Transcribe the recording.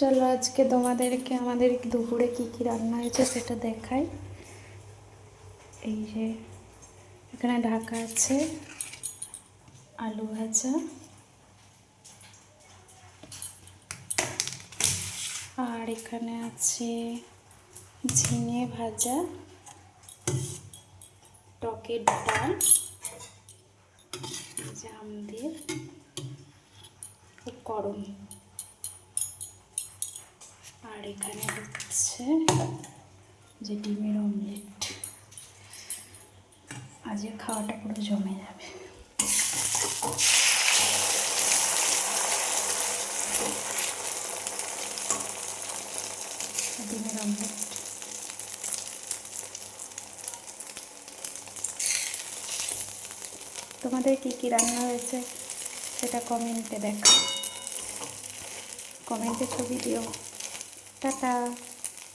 চলো আজকে তোমাদেরকে আমাদের দুপুরে কি কি রান্না হয়েছে সেটা দেখাই। এই যে এখানে ঢাকা আছে, আলু ভাজা, আর এখানে আছে ঝিঙে ভাজা, টকের ডাল, জাম দিয়ে করম, আর এখানে হচ্ছে যে ডিমের অমলেট। আজকে খাওয়াটা পুরো জমে যাবে। ডিমের অমলেট। তোমাদের কি কি রান্না হয়েছে সেটা কমেন্টে দেখো, কমেন্টে ছবি দিও। টাটা।